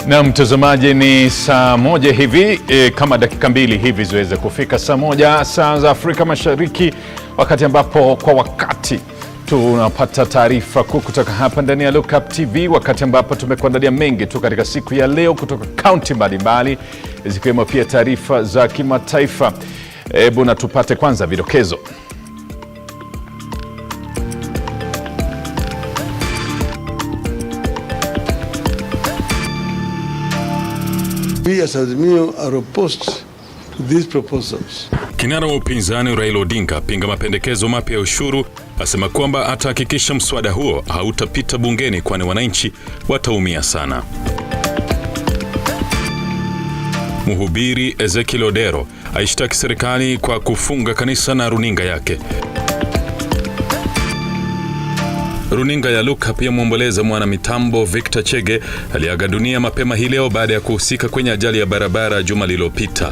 Na mtazamaji, ni saa moja hivi kama dakika mbili hivi ziweze kufika saa moja saa za Afrika Mashariki, wakati ambapo kwa wakati tunapata taarifa kuu kutoka hapa ndani ya Lookup TV, wakati ambapo tumekuandalia mengi tu katika siku ya leo kutoka kaunti mbalimbali, zikiwemo pia taarifa za kimataifa. Hebu na tupate kwanza vidokezo. We as Azimio are opposed to these proposals. Kinara wa upinzani Raila Odinga pinga mapendekezo mapya ya ushuru, asema kwamba atahakikisha mswada huo hautapita bungeni kwani wananchi wataumia sana. Mhubiri Ezekiel Odero aishtaki serikali kwa kufunga kanisa na runinga yake. Runinga ya Lookup pia muomboleza mwana mitambo Victor Chege aliaga dunia mapema hii leo baada ya kuhusika kwenye ajali ya barabara juma lililopita.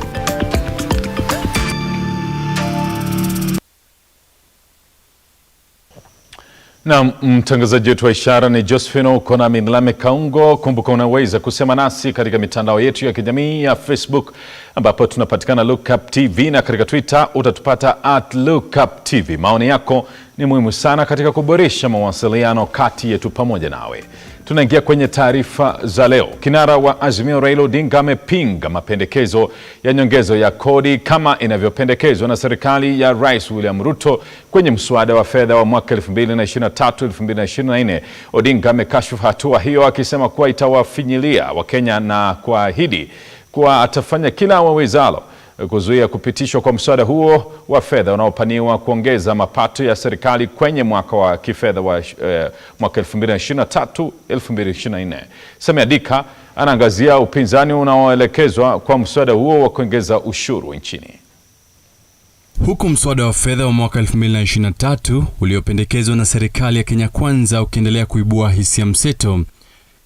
Na mtangazaji wetu wa ishara ni Josephine, uko na Naye Lamech Aungo. Kumbuka unaweza kusema nasi katika mitandao yetu ya kijamii ya Facebook ambapo tunapatikana Lookup TV, na katika Twitter utatupata @Lookuptv. Maoni yako ni muhimu sana katika kuboresha mawasiliano kati yetu pamoja nawe. Tunaingia kwenye taarifa za leo. Kinara wa Azimio Raila Odinga amepinga mapendekezo ya nyongezo ya kodi kama inavyopendekezwa na serikali ya Rais William Ruto kwenye mswada wa fedha wa mwaka 2023-2024. Odinga amekashifu hatua hiyo akisema kuwa itawafinyilia Wakenya na kuahidi kuwa atafanya kila awezalo kuzuia kupitishwa kwa mswada huo wa fedha unaopaniwa kuongeza mapato ya serikali kwenye mwaka wa kifedha wa mwaka 2023-2024. Samia Dika anaangazia upinzani unaoelekezwa kwa mswada huo wa kuongeza ushuru nchini. Huku mswada wa fedha wa mwaka 2023 uliopendekezwa na serikali ya Kenya Kwanza ukiendelea kuibua hisia mseto,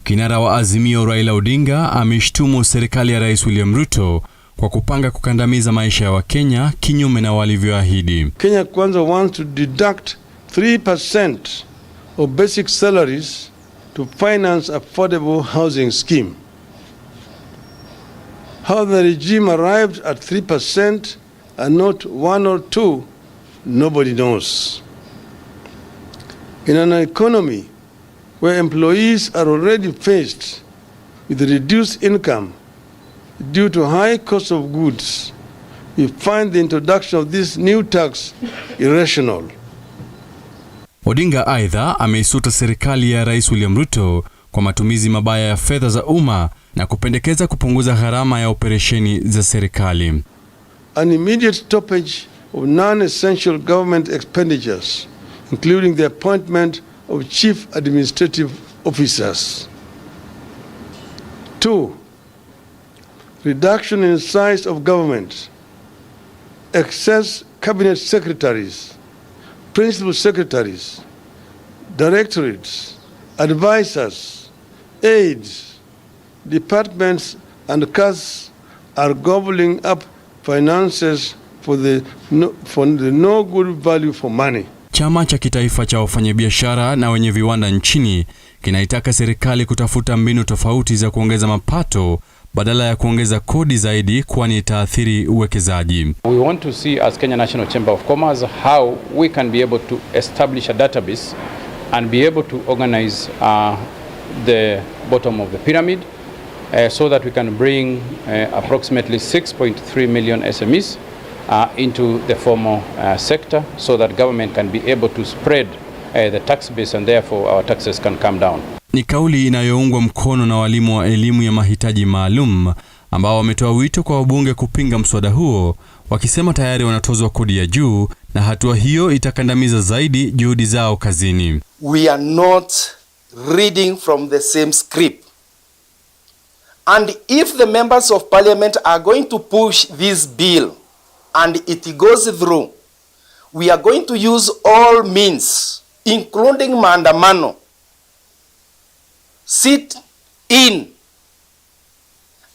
kinara wa Azimio Raila Odinga ameshtumu serikali ya Rais William Ruto kwa kupanga kukandamiza maisha ya Wakenya kinyume na walivyoahidi. Kenya Kwanza wants to deduct 3% of basic salaries to finance affordable housing scheme. How the regime arrived at 3% and not 1 or 2, nobody knows. In an economy where employees are already faced with reduced income due to high cost of goods, we find the introduction of this new tax irrational. Odinga aidha ameisuta serikali ya Rais William Ruto kwa matumizi mabaya ya fedha za umma na kupendekeza kupunguza gharama ya operesheni za serikali. An immediate stoppage of non-essential government expenditures, including the appointment of chief administrative officers. 2. Reduction in size of government, excess cabinet secretaries, principal secretaries, directorates, advisors, aides, departments and CAS are gobbling up finances for the no good value for money. Chama cha kitaifa cha wafanyabiashara na wenye viwanda nchini kinaitaka serikali kutafuta mbinu tofauti za kuongeza mapato badala ya kuongeza kodi zaidi, kwani itaathiri uwekezaji. We want to see as Kenya National Chamber of Commerce how we can be able to establish a database and be able to organize the bottom of the pyramid so that we can bring approximately 6.3 million SMEs into the formal sector so that government can be able to spread the tax base and therefore our taxes can come down. Ni kauli inayoungwa mkono na walimu wa elimu ya mahitaji maalum ambao wametoa wito kwa wabunge kupinga mswada huo, wakisema tayari wanatozwa kodi ya juu na hatua hiyo itakandamiza zaidi juhudi zao kazini. We are not reading from the same script. And if the members of parliament are going to push this bill and it goes through, we are going to use all means, including maandamano, sit in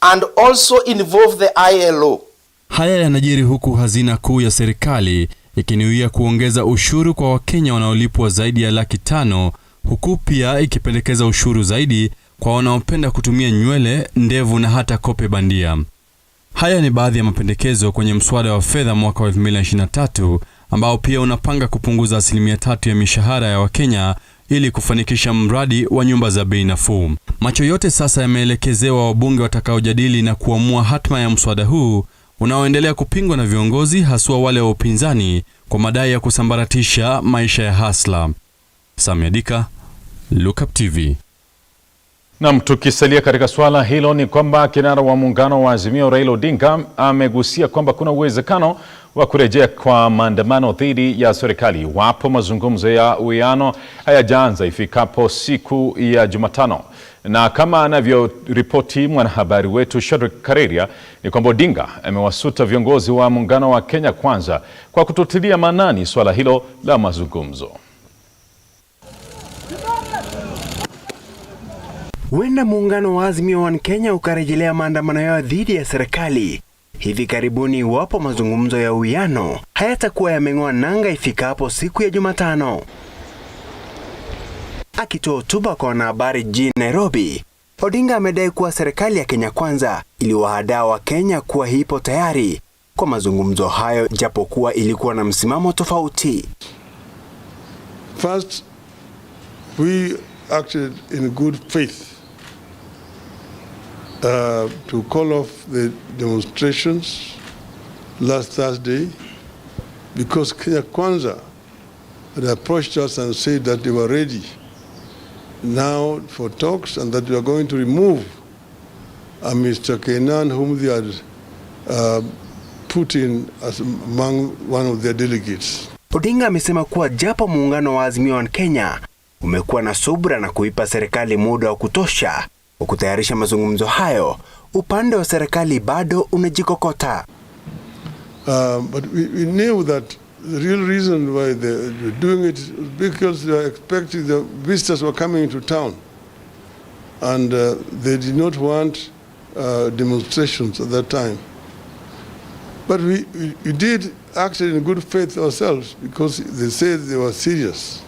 and also involve the ILO. Haya yanajiri huku hazina kuu ya serikali ikinuia kuongeza ushuru kwa Wakenya wanaolipwa zaidi ya 500,000, huku pia ikipendekeza ushuru zaidi kwa wanaopenda kutumia nywele, ndevu na hata kope bandia. Haya ni baadhi ya mapendekezo kwenye mswada wa fedha mwaka wa 2023 ambao pia unapanga kupunguza 3% ya mishahara ya Wakenya ili kufanikisha mradi wa nyumba za bei nafuu. Macho yote sasa yameelekezewa wabunge watakaojadili na kuamua hatma ya mswada huu unaoendelea kupingwa na viongozi, haswa wale wa upinzani, kwa madai ya kusambaratisha maisha ya hasla. Samiadika, Lookup TV. Naam, tukisalia katika swala hilo ni kwamba kinara wa muungano wa Azimio Raila Odinga amegusia kwamba kuna uwezekano wa kurejea kwa maandamano dhidi ya serikali iwapo mazungumzo ya uwiano hayajaanza ifikapo siku ya Jumatano. Na kama anavyoripoti mwanahabari wetu Shadrack Kareria ni kwamba Odinga amewasuta viongozi wa muungano wa Kenya Kwanza kwa kutotilia maanani swala hilo la mazungumzo. Huenda muungano wa Azimio One Kenya ukarejelea maandamano yao dhidi ya serikali hivi karibuni iwapo mazungumzo ya uwiano hayatakuwa yameng'oa nanga ifikapo siku ya Jumatano. Akitoa hotuba kwa wanahabari jijini Nairobi, Odinga amedai kuwa serikali ya Kenya Kwanza iliwahadaa wa Kenya kuwa hipo tayari kwa mazungumzo hayo japokuwa ilikuwa na msimamo tofauti. First, we acted in good faith to call off the demonstrations last Thursday because Kenya Kwanza had approached us and said that they were ready now for talks and that we are going to remove Mr. Kenan, whom they had put in as among one of their delegates. Odinga amesema kuwa japo muungano wa Azimio One Kenya umekuwa na subra na kuipa serikali muda wa kutosha wa kutayarisha mazungumzo hayo, upande wa serikali bado unajikokota. But we knew that the real reason why they were doing it was because they were expecting the visitors were coming into town, and they did not want demonstrations at that time. But we did act in good faith ourselves because they said they were serious.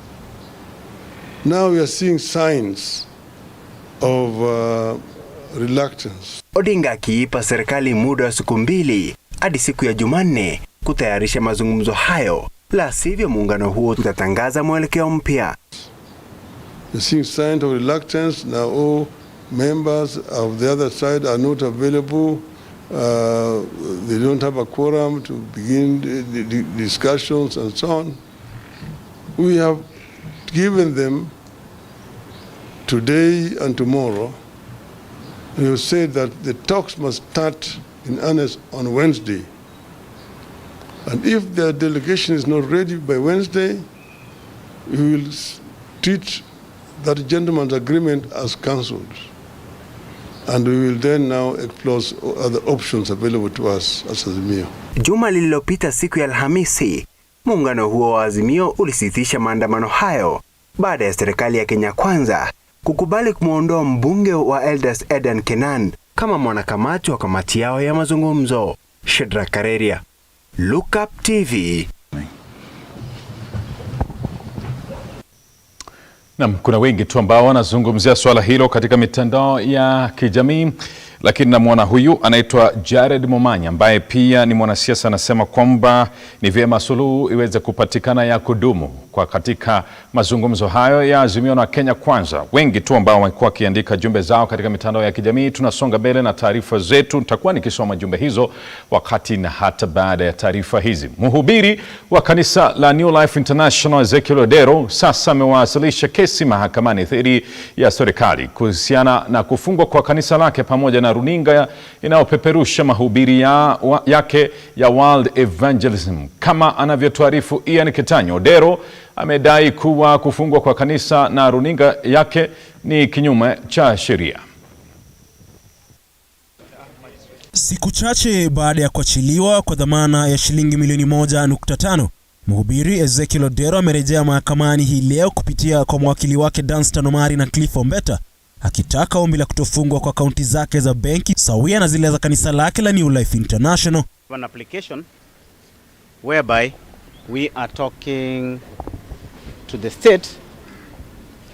Now we are seeing signs of reluctance. Odinga akiipa serikali muda wa siku 2 hadi siku ya Jumanne kutayarisha mazungumzo hayo, la sivyo muungano huo utatangaza mwelekeo mpya. We're seeing signs of reluctance now. All members of the other side are not available. They don't have a quorum to begin the discussions and so on. We have given them today and tomorrow. We have said that the talks must start in earnest on Wednesday. And if the delegation is not ready by Wednesday, we will treat that gentleman's agreement as cancelled. And we will then now explore other options available to us as Azimio. Juma lililopita siku ya Alhamisi, muungano huo wa Azimio ulisitisha maandamano hayo baada ya serikali ya Kenya Kwanza kukubali kumuondoa mbunge wa Elders Edan Kenan kama mwanakamati wa kamati yao ya mazungumzo. Shadrack Kareria, Lookup TV. Naam, kuna wengi tu ambao wanazungumzia swala hilo katika mitandao ya kijamii, lakini namwona huyu anaitwa Jared Momanya ambaye pia ni mwanasiasa, anasema kwamba ni vyema suluhu iweze kupatikana ya kudumu kwa katika mazungumzo hayo ya Azimio na Kenya Kwanza. Wengi tu ambao wamekuwa kiandika jumbe zao katika mitandao ya kijamii. Tunasonga mbele na taarifa zetu. Nitakuwa nikisoma jumbe hizo wakati na hata baada ya taarifa hizi. Mhubiri wa kanisa la New Life International Ezekiel Odero sasa amewasilisha kesi mahakamani dhidi ya serikali kuhusiana na kufungwa kwa kanisa lake pamoja na runinga inayopeperusha mahubiri yake ya World Evangelism. Kama anavyotuarifu Ian Kitanyo, Odero amedai kuwa kufungwa kwa kanisa na runinga yake ni kinyume cha sheria. Siku chache baada ya kuachiliwa kwa dhamana ya shilingi milioni 1.5, mhubiri Ezekiel Odero amerejea mahakamani hii leo kupitia kwa mwakili wake Danstan Omari na Cliff Ombeta, akitaka ombi la kutofungwa kwa akaunti zake za benki sawia na zile za kanisa lake la New Life International. An application whereby we are talking to the state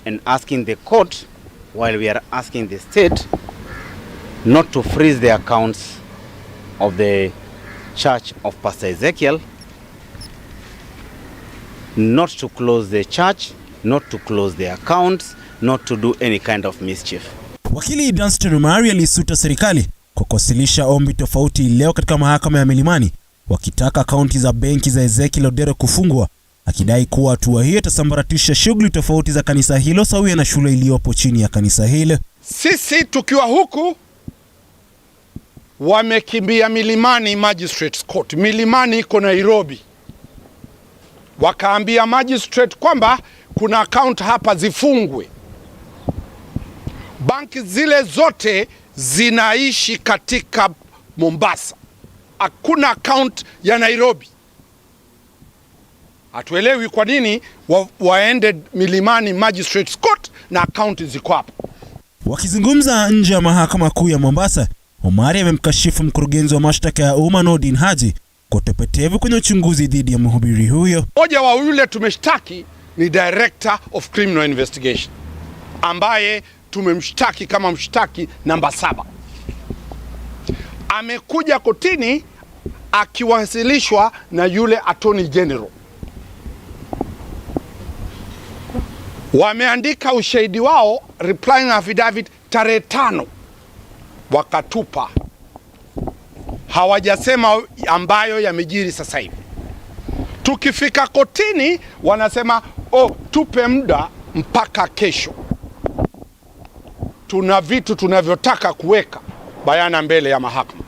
and asking the court while we are asking the state not to freeze the accounts of the Church of Pastor Ezekiel, not to close the church, not to close the accounts, not to do any kind of mischief. Wakili Dunstan Omari alisuta serikali kwa kuwasilisha ombi tofauti leo katika mahakama ya Milimani wakitaka akaunti za benki za Ezekiel Odero kufungwa, akidai kuwa hatua hiyo itasambaratisha shughuli tofauti za kanisa hilo sawia na shule iliyopo chini ya kanisa hilo. Sisi tukiwa huku wamekimbia Milimani Magistrates Court. Milimani iko Nairobi. Wakaambia magistrate kwamba kuna account hapa zifungwe. Banki zile zote zinaishi katika Mombasa. Hakuna account ya Nairobi. Hatuelewi kwa nini waende Milimani Magistrates Court na account ziko hapo. Wakizungumza nje ya mahakama kuu ya Mombasa, Omari amemkashifu mkurugenzi wa mashtaka ya umma Nordin Haji kwa utepetevu kwenye uchunguzi dhidi ya mhubiri huyo. Mmoja wa yule tumeshtaki ni Director of Criminal Investigation, ambaye tumemshtaki kama mshtaki namba 7. Amekuja kotini akiwasilishwa na yule Attorney General. Wameandika ushahidi wao, replying affidavit tarehe 5. Wakatupa. Hawajasema ambayo yamejiri sasa hivi. Tukifika kotini wanasema tupe muda mpaka kesho. Tuna vitu tunavyotaka kuweka bayana mbele ya mahakama.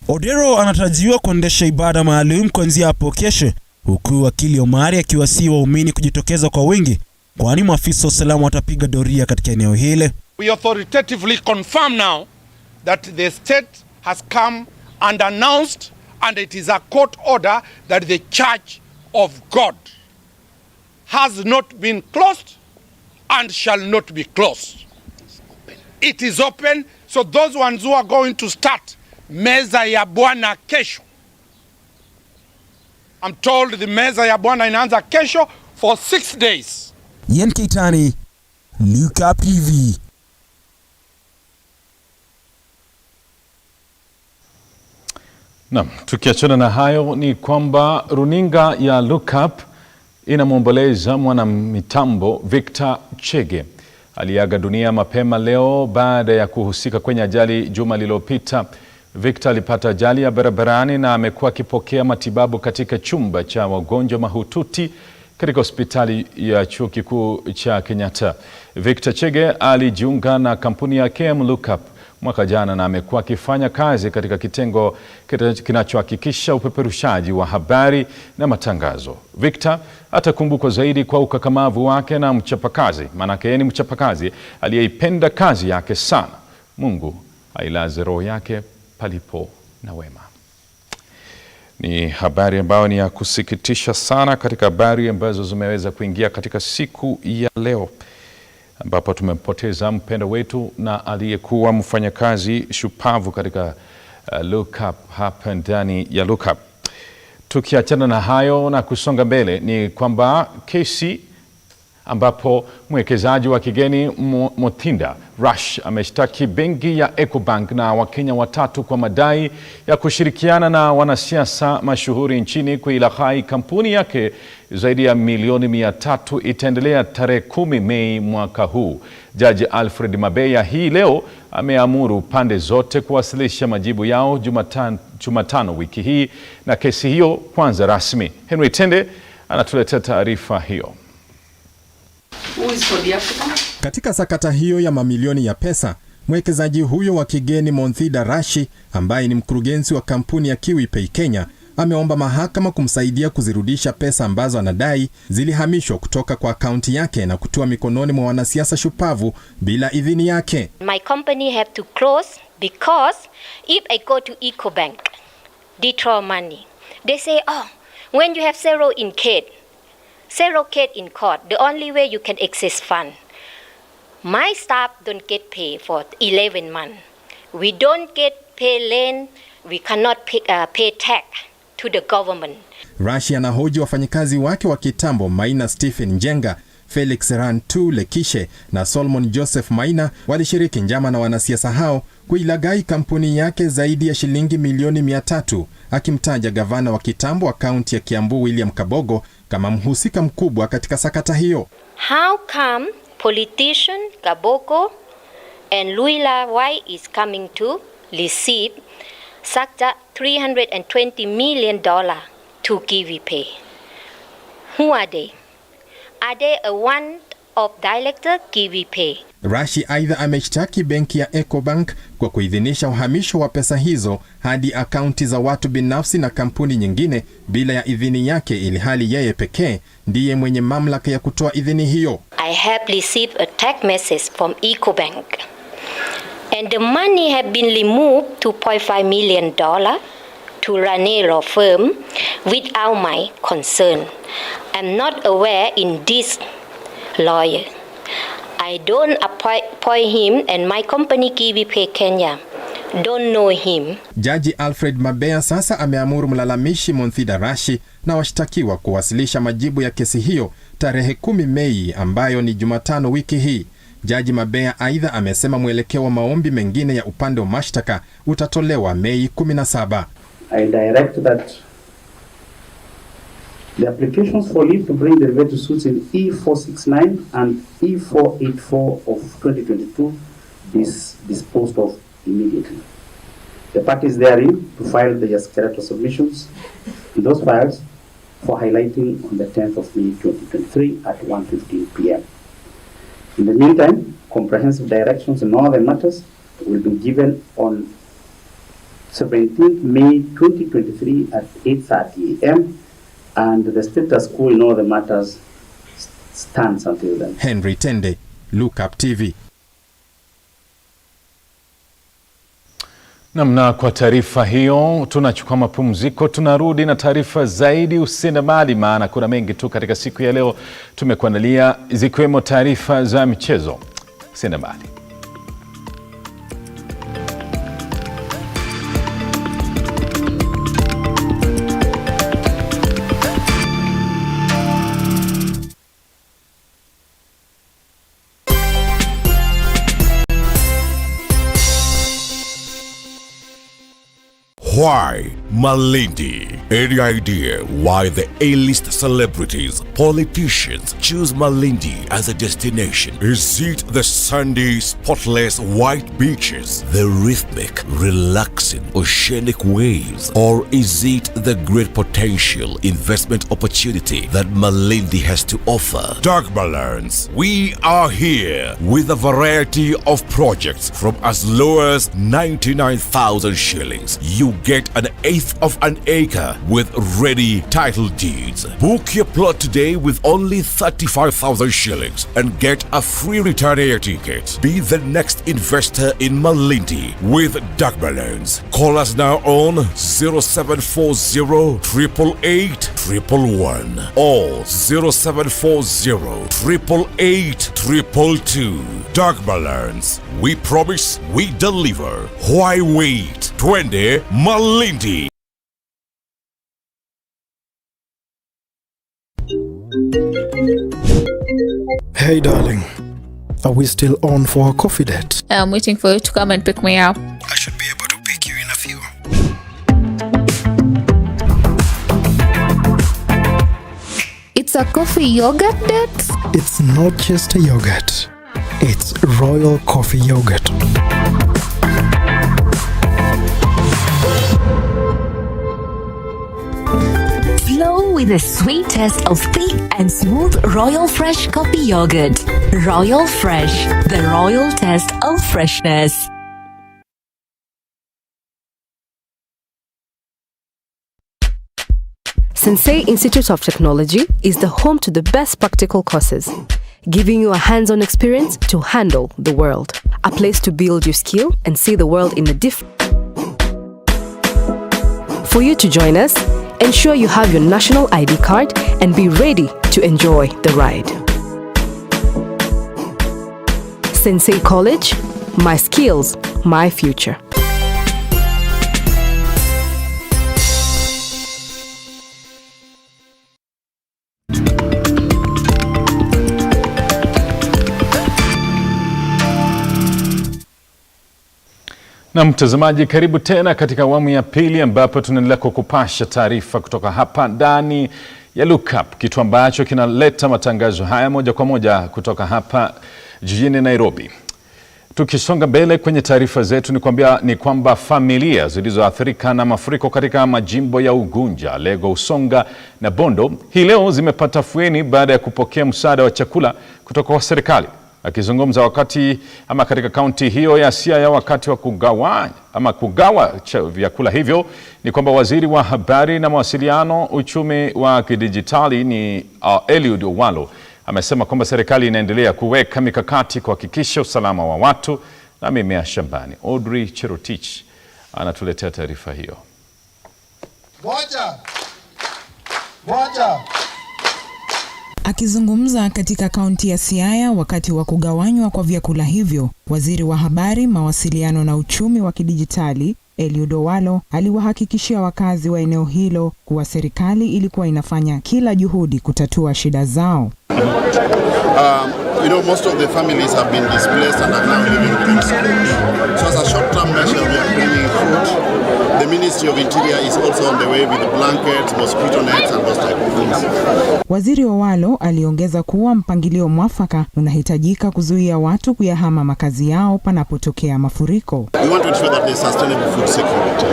Odero anatarajiwa kuendesha ibada maalum kuanzia hapo kesho, huku wakili Omari akiwasihi waumini kujitokeza kwa wingi, kwani maafisa wa usalama watapiga doria katika eneo hili. We authoritatively confirm now that the state has come and announced, and it is a court order, that the Church of God has not been closed and shall not be closed. It is open, so those ones who are going to start meza ya Bwana kesho, I'm told the meza ya Bwana inaanza kesho for 6 days. Ian Keitani, Lookuptv. Naam, tukiachana na hayo ni kwamba runinga ya Lookup inamwomboleza mwana mitambo Victor Chege. Aliaga dunia mapema leo baada ya kuhusika kwenye ajali juma lililopita. Victor alipata ajali ya barabarani na amekuwa akipokea matibabu katika chumba cha wagonjwa mahututi katika hospitali ya Chuo Kikuu cha Kenyatta. Victor Chege alijiunga na kampuni ya KM Lookup mwaka jana na amekuwa akifanya kazi katika kitengo kinachohakikisha upeperushaji wa habari na matangazo. Victor atakumbukwa zaidi kwa ukakamavu wake na mchapakazi, maanake yeye ni mchapakazi aliyeipenda kazi yake sana. Mungu ailaze roho yake palipo na wema. Ni habari ambayo ni ya kusikitisha sana katika habari ambazo zimeweza kuingia katika siku ya leo, ambapo tumempoteza mpendo wetu na aliyekuwa mfanyakazi shupavu katika Lookup hapa ndani ya Lookup. Tukiachana na hayo na kusonga mbele ni kwamba kesi ambapo mwekezaji wa kigeni Muthinda Rush ameshtaki benki ya Ecobank na Wakenya watatu kwa madai ya kushirikiana na wanasiasa mashuhuri nchini kuilaghai kampuni yake zaidi ya milioni 300 itaendelea tarehe 10 Mei mwaka huu. Jaji Alfred Mabeya hii leo ameamuru pande zote kuwasilisha majibu yao Jumatano wiki hii na kesi hiyo kwanza rasmi. Henry Tende anatuletea taarifa hiyo. Katika sakata hiyo ya mamilioni ya pesa, mwekezaji huyo wa kigeni Muthinda Rush, ambaye ni mkurugenzi wa kampuni ya KiwiPay Kenya, ameomba mahakama kumsaidia kuzirudisha pesa ambazo anadai zilihamishwa kutoka kwa akaunti yake na kutua mikononi mwa wanasiasa shupavu bila idhini yake. My company have to close because if I go to Ecobank, withdraw money, they say, when you have zero in court, the only way you can access fund. My staff don't get paid for 11 months. We don't get pay rent. We cannot pay tax to the government. Rush anahoji wafanyikazi wake wa kitambo Maina Stephen Njenga, Felix Rantu Lekishe na Solomon Joseph Maina walishiriki njama na wanasiasa hao kuilaghai kampuni yake zaidi ya shilingi milioni 300, akimtaja gavana wa kitambo wa kaunti ya Kiambu William Kabogo kama mhusika mkubwa katika sakata hiyo. How come politician Kabogo and Luila Y is coming to receive such a $320 million to KiwiPay? Who are they? Are they a one of director KiwiPay? Rashi aidha ameshtaki benki ya Ecobank kwa kuidhinisha uhamisho wa pesa hizo hadi akaunti za watu binafsi na kampuni nyingine bila ya idhini yake, ili hali yeye pekee ndiye mwenye mamlaka ya kutoa idhini hiyo. I have received a text message from Ecobank and the money have been removed $2.5 million to Naye law firm without my concern. I'm not aware in this lawyer. I don't appoint him and my company KiwiPay Kenya don't know him. Jaji Alfred Mabea sasa ameamuru mlalamishi Monthida Rashi na washtakiwa kuwasilisha majibu ya kesi hiyo tarehe 10 Mei ambayo ni Jumatano wiki hii. Jaji Mabea aidha amesema mwelekeo wa maombi mengine ya upande wa mashtaka utatolewa Mei 17. I direct that the applications for leave to bring derivative suits in E469 and E484 of 2022 is disposed of immediately. The parties therein to file the character submissions in those files for highlighting on the 10th of May 2023 at 1:15 p.m. In the meantime, comprehensive directions in all the matters will be given on 17th May 2023 at 8:30 a.m. and the status quo in all the matters stands until then. Henry Tende, Lookup TV. Na kwa taarifa hiyo tunachukua mapumziko, tunarudi na taarifa zaidi. Usiende mbali, maana kuna mengi tu katika siku ya leo tumekuandalia, zikiwemo taarifa za michezo. Usiende mbali. Why Malindi? Any idea why the A-list celebrities, politicians choose Malindi as a destination? Is it the sandy, spotless white beaches, the rhythmic, relaxing oceanic waves, or is it the great potential investment opportunity that Malindi has to offer? Dagmar learns we are here with a variety of projects from as low as 99,000 shillings. You get an eighth of an acre with ready title deeds. Book your plot today with only 35,000 shillings and get a free return air ticket. Be the next investor in Malindi with Dagmar loans. Call us now on 0740 888 111 or 0740 888 222. Dagmar loans. We promise, we deliver. Why wait? 20 Malindi. Hey darling, are we still on for a coffee date? I'm waiting for you to come and pick me up. I should be able to pick you in a few. It's a coffee yogurt date? It's not just a yogurt. It's royal coffee yogurt. Flow with the sweet taste of thick and smooth Royal Fresh coffee yogurt. Royal Fresh, the royal taste of freshness. Sensei Institute of Technology is the home to the best practical courses, giving you a hands-on experience to handle the world. A place to build your skill and see the world in a different. For you to join us, ensure you have your national ID card and be ready to enjoy the ride. Sensei College, my skills, my future. Na mtazamaji, karibu tena katika awamu ya pili ambapo tunaendelea kukupasha taarifa kutoka hapa ndani ya Lookup, kitu ambacho kinaleta matangazo haya moja kwa moja kutoka hapa jijini Nairobi. Tukisonga mbele kwenye taarifa zetu ni kwamba familia zilizoathirika na mafuriko katika majimbo ya Ugunja, Lego, Usonga na Bondo hii leo zimepata afueni baada ya kupokea msaada wa chakula kutoka kwa serikali. Akizungumza katika kaunti hiyo ya Siaya wakati wa kugawa vyakula hivyo, ni kwamba waziri wa habari na mawasiliano, uchumi wa kidijitali ni Eliud Owalo amesema kwamba serikali inaendelea kuweka mikakati kuhakikisha usalama wa watu na mimea shambani. Audrey Cherotich anatuletea taarifa hiyo. Akizungumza katika kaunti ya Siaya wakati wa kugawanywa kwa vyakula hivyo, waziri wa habari, mawasiliano na uchumi wa kidijitali Eliud Owalo aliwahakikishia wakazi wa eneo hilo kuwa serikali ilikuwa inafanya kila juhudi kutatua shida zao. Most of the families have been displaced and are now living within schools. So as a short-term measure, we are bringing food. The Ministry of Interior is also on the way with blankets, mosquito nets and those type of things. Waziri Owalo aliongeza kuwa mpangilio mwafaka unahitajika kuzuia watu kuyahama makazi yao panapotokea mafuriko. We want to ensure that there is sustainable food security.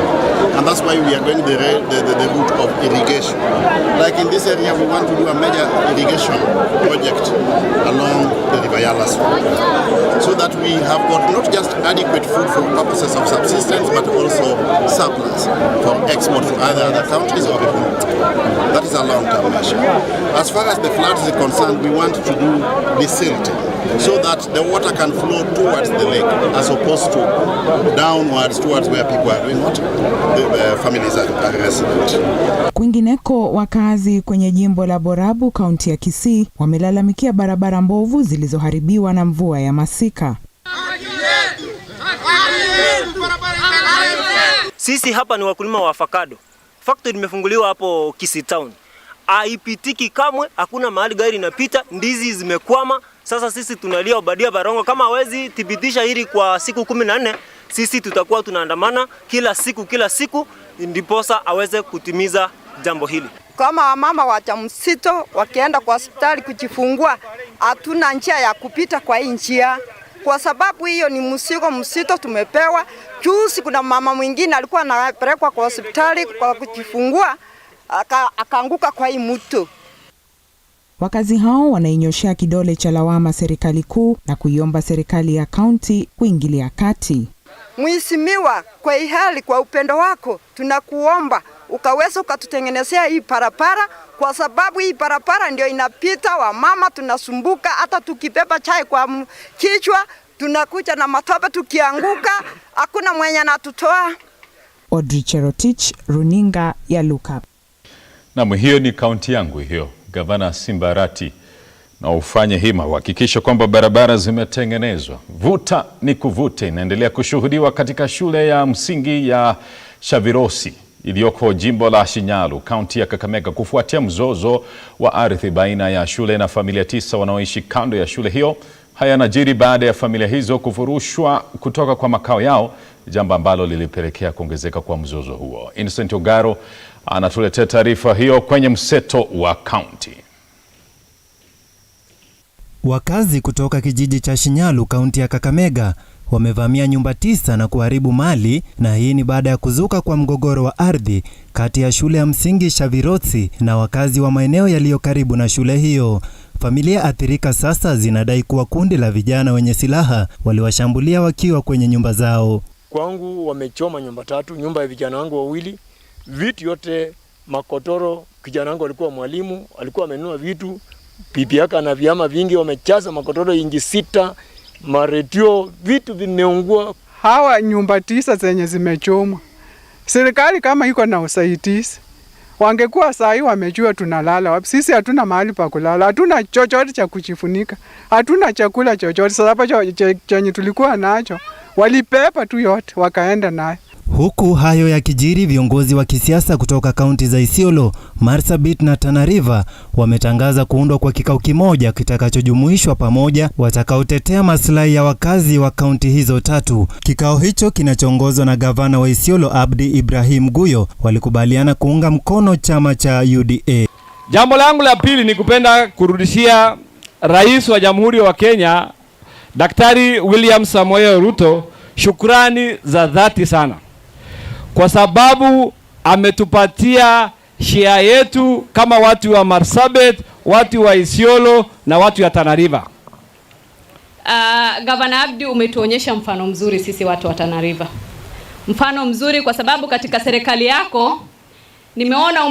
And that's why we are going the route of irrigation. Like in this area, we want to do a major irrigation project along the River Yalas, so that we have got not just adequate food for purposes of subsistence, but also surplus for export to other countries or even. That is a long-term measure. As far as the floods is concerned, we want to do desilting, so that the water can flow towards the lake as opposed to downwards towards where people are doing what the families are resident. Kwingineko, wakazi kwenye jimbo la Borabu, kaunti ya Kisii, wamelalamikia barabara mbovu zilizoharibiwa na mvua ya masika. Sisi hapa ni wakulima wa avocado. Factory imefunguliwa hapo Kisii town. Haipitiki kamwe, hakuna mahali gari inapita, ndizi zimekwama. Sasa sisi tunalia Obadia Barongo, kama hawezi thibitisha hili kwa siku 14, sisi tutakuwa tunaandamana kila siku ndiposa aweze kutimiza jambo hili. Kama wamama wajawazito wakienda kwa hospitali kujifungua, hatuna njia ya kupita kwa hii njia, kwa sababu hiyo ni mzigo mzito tumepewa. Juzi kuna mama mwingine alikuwa anapelekwa kwa hospitali kwa kujifungua, akaanguka kwa hii mto. Wakazi hao wanainyoshea kidole cha lawama serikali kuu na kuiomba serikali ya kaunti kuingilia kati. Mheshimiwa, kwa hali kwa upendo wako tunakuomba ukaweza ukatutengenezea hii barabara, kwa sababu hii barabara ndio inapita wamama tunasumbuka, hata tukibeba chai kwa kichwa tunakuja na matope, tukianguka hakuna mwenye anatutoa. Audrey Cherotich, runinga ya Lookup. Na hiyo ni kaunti yangu hiyo. Gavana Simbarati na ufanye hima uhakikisha kwamba barabara zimetengenezwa. Vuta ni kuvute inaendelea kushuhudiwa katika shule ya msingi ya Shavirosi iliyoko jimbo la Shinyalu, kaunti ya Kakamega, kufuatia mzozo wa ardhi baina ya shule na familia 9 wanaoishi kando ya shule hiyo. Haya yanajiri baada ya familia hizo kufurushwa kutoka kwa makao yao, jambo ambalo lilipelekea kuongezeka kwa mzozo huo. Innocent Ogaro anatuletea taarifa hiyo kwenye mseto wa kaunti. Wakazi kutoka kijiji cha Shinyalu, kaunti ya Kakamega, wamevamia nyumba 9 na kuharibu mali, na hii ni baada ya kuzuka kwa mgogoro wa ardhi kati ya shule ya msingi Shavirosi na wakazi wa maeneo yaliyo karibu na shule hiyo. Familia athirika sasa zinadai kuwa kundi la vijana wenye silaha waliwashambulia wakiwa kwenye nyumba zao. Kwangu wamechoma nyumba 3, nyumba ya vijana wangu wawili, vitu yote makotoro. Kijana wangu alikuwa mwalimu, alikuwa amenunua vitu, pipi yake na vyama vingi, wamechaza makotoro ingi 6, maredio, vitu vimeungua. Hawa nyumba 9 zenye zimechomwa, serikali kama iko na usaidizi, wangekuwa sahi wamejua tunalala wapi. Sisi hatuna mahali pa kulala, hatuna chochote cha kujifunika, hatuna chakula chochote. Sababu chenye tulikuwa nacho walipepa tu yote wakaenda naye. Huku hayo yakijiri, viongozi wa kisiasa kutoka kaunti za Isiolo, Marsabit na Tana River wametangaza kuundwa kwa kikao kimoja kitakachojumuishwa pamoja watakaotetea maslahi ya wakazi wa kaunti hizo tatu. Kikao hicho kinachoongozwa na gavana wa Isiolo Abdi Ibrahim Guyo walikubaliana kuunga mkono chama cha UDA. Jambo langu la pili ni kupenda kurudishia Rais wa Jamhuri wa Kenya Daktari William Samoei Ruto shukrani za dhati sana, kwa sababu ametupatia share yetu kama watu wa Marsabit, watu wa Isiolo na watu ya Tana River. Gavana Abdi, umetuonyesha mfano mzuri sisi watu wa Tana River. Mfano mzuri kwa sababu katika serikali yako nimeona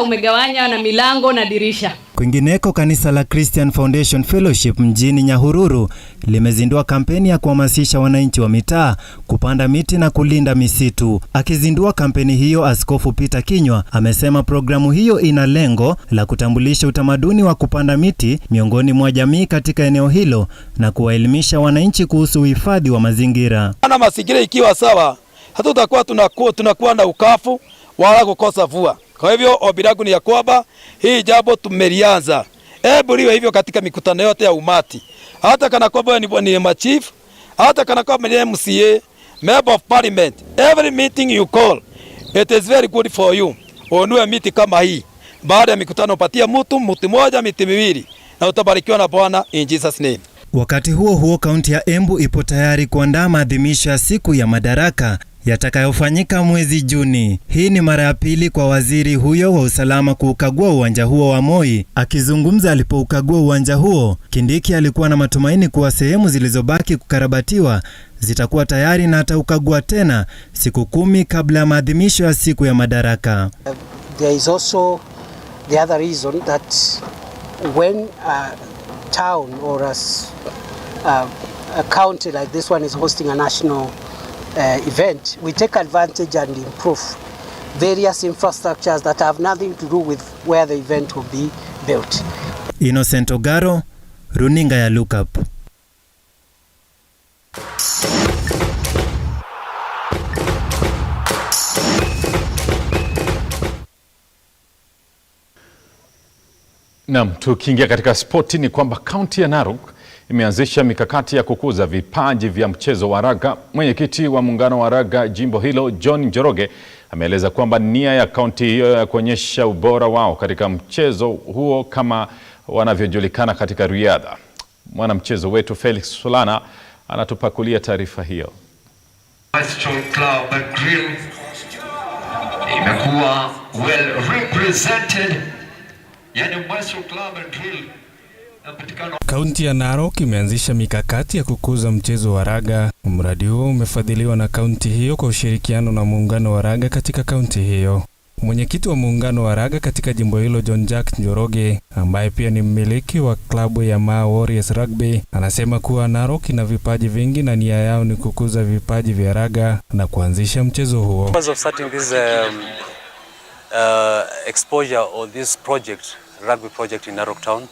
umegawanya na milango na dirisha. Kwingineko, kanisa la Christian Foundation Fellowship mjini Nyahururu limezindua kampeni ya kuhamasisha wananchi wa mitaa kupanda miti na kulinda misitu. Akizindua kampeni hiyo, Askofu Peter Kinywa amesema programu hiyo ina lengo la kutambulisha utamaduni wa kupanda miti miongoni mwa jamii katika eneo hilo na kuwaelimisha wananchi kuhusu uhifadhi wa mazingira. Na mazingira ikiwa sawa, hatutakuwa tunakuwa na ukafu wala kukosa mvua. Kwa hivyo ombi langu ni ya kwamba hii jambo tumelianza. Hebu liwe hivyo katika mikutano yote ya umati. Hata kana kwamba ni machief, hata kana kwamba ni MCA, member of parliament, every meeting you call, it is very good for you. Onue miti kama hii. Baada ya mikutano patia mti moja, miti miwili, na utabarikiwa na Bwana in Jesus name. Wakati huo huo, kaunti ya Embu ipo tayari kuandaa maadhimisho ya siku ya Madaraka yatakayofanyika mwezi Juni. Hii ni mara ya pili kwa waziri huyo wa usalama kuukagua uwanja huo wa Moi. Akizungumza alipoukagua uwanja huo, Kindiki alikuwa na matumaini kuwa sehemu zilizobaki kukarabatiwa zitakuwa tayari na ataukagua tena siku 10 kabla ya maadhimisho ya siku ya Madaraka. There is also the other reason that when a town or a county like this one is hosting a national event, we take advantage and improve various infrastructures that have nothing to do with where the event will be built. Innocent Ogaro, runinga ya Lookup. Naam, tukiingia katika spoti ni kwamba kaunti ya Narok imeanzisha mikakati ya kukuza vipaji vya mchezo wa raga. Mwenyekiti wa muungano wa raga jimbo hilo John Njoroge ameeleza kwamba nia ya kaunti hiyo ya kuonyesha ubora wao katika mchezo huo kama wanavyojulikana katika riadha. Mwana mchezo wetu Felix Solana anatupakulia taarifa hiyo. Club Grill imekuwa well represented. Kaunti ya Narok imeanzisha mikakati ya kukuza mchezo wa raga. Mradi huo umefadhiliwa na kaunti hiyo kwa ushirikiano na muungano wa raga katika kaunti hiyo. Mwenyekiti wa muungano wa raga katika jimbo hilo John Jack Njoroge, ambaye pia ni mmiliki wa klabu ya Ma Warriors Rugby, anasema kuwa Narok ina vipaji vingi na nia yao ni kukuza vipaji vya raga na kuanzisha mchezo huo. Because of starting this exposure or this project, rugby project in Narok town,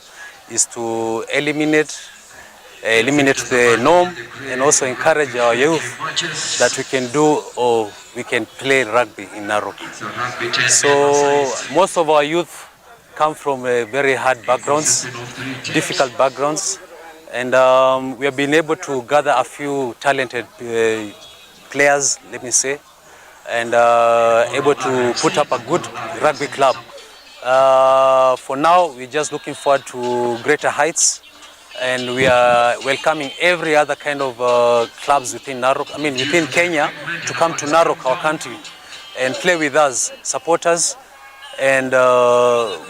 is to eliminate the norm and also encourage our youth that we can do or we can play rugby in Narok. So most of our youth come from very hard backgrounds, difficult backgrounds, and we have been able to gather a few talented players, let me say, and able to put up a good rugby club. For now, we're just looking forward to greater heights, and we are welcoming every other kind of clubs within Narok, within Kenya, to come to Narok, our country, and play with us, support us, and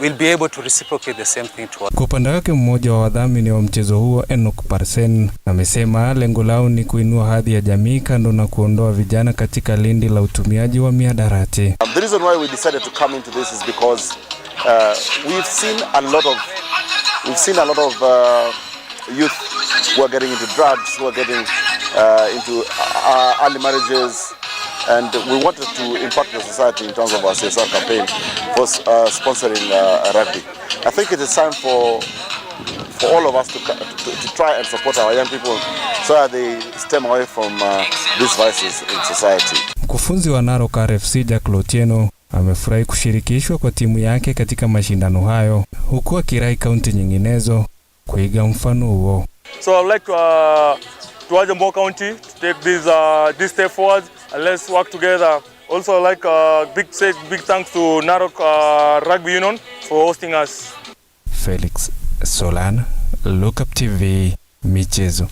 we'll be able to reciprocate the same thing to us. Kwa upande wake, mmoja wa wadhamini wa mchezo huo Enoch Parsen amesema lengo lao ni kuinua hadhi ya jamii kando na kuondoa vijana katika lindi la utumiaji wa mihadarati. The reason why we decided to come into this is because we've seen a lot of youth who are getting into drugs, who are getting into early marriages, and we wanted to impact the society in terms of our CSR campaign for sponsoring rugby. I think it is time for all of us to try and support our young people so that they stem away from these vices in society. Mkufunzi wa Narok RFC Jack Lotieno amefurahi kushirikishwa kwa timu yake katika mashindano hayo, huku akirai kaunti nyinginezo kuiga mfano huo. So I'd like to urge more county to take this step forward and let's work together. Also I'd like big thanks to Narok Rugby Union for hosting us. Felix Solana, Lookup TV, michezo.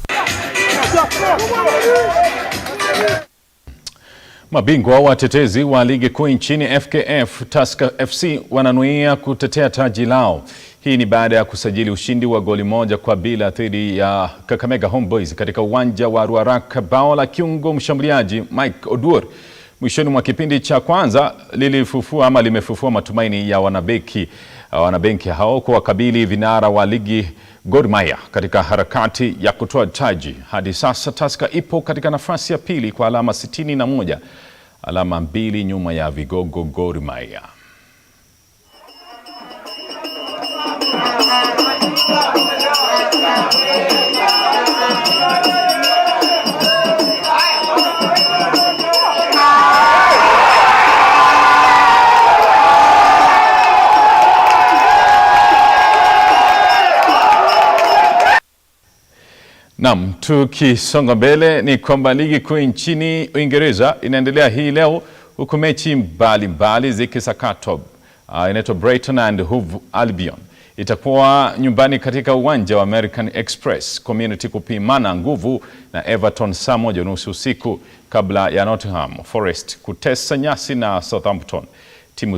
Mabingwa watetezi wa ligi kuu nchini FKF Tusker FC wananuia kutetea taji lao. Hii ni baada ya kusajili ushindi wa goli 1-0 dhidi ya Kakamega Homeboys katika uwanja wa Ruaraka. Bao la kiungo mshambuliaji Mike Oduor mwishoni mwa kipindi cha kwanza limefufua matumaini ya wanabenki hao kuwakabili vinara wa ligi Gor Mahia katika harakati ya kutoa taji. Hadi sasa Tusker ipo katika nafasi ya pili kwa alama 61, alama 2 nyuma ya vigogo Gor Mahia. Naam, tukisonga mbele ni kwamba ligi kuu nchini Uingereza inaendelea hii leo, huku mechi mbalimbali zikisakatwa. Inaitwa Brighton and Hove Albion itakuwa nyumbani katika uwanja wa American Express Community kupimana nguvu na Everton saa 1:30 usiku, kabla ya Nottingham Forest kutesa nyasi na Southampton. Timu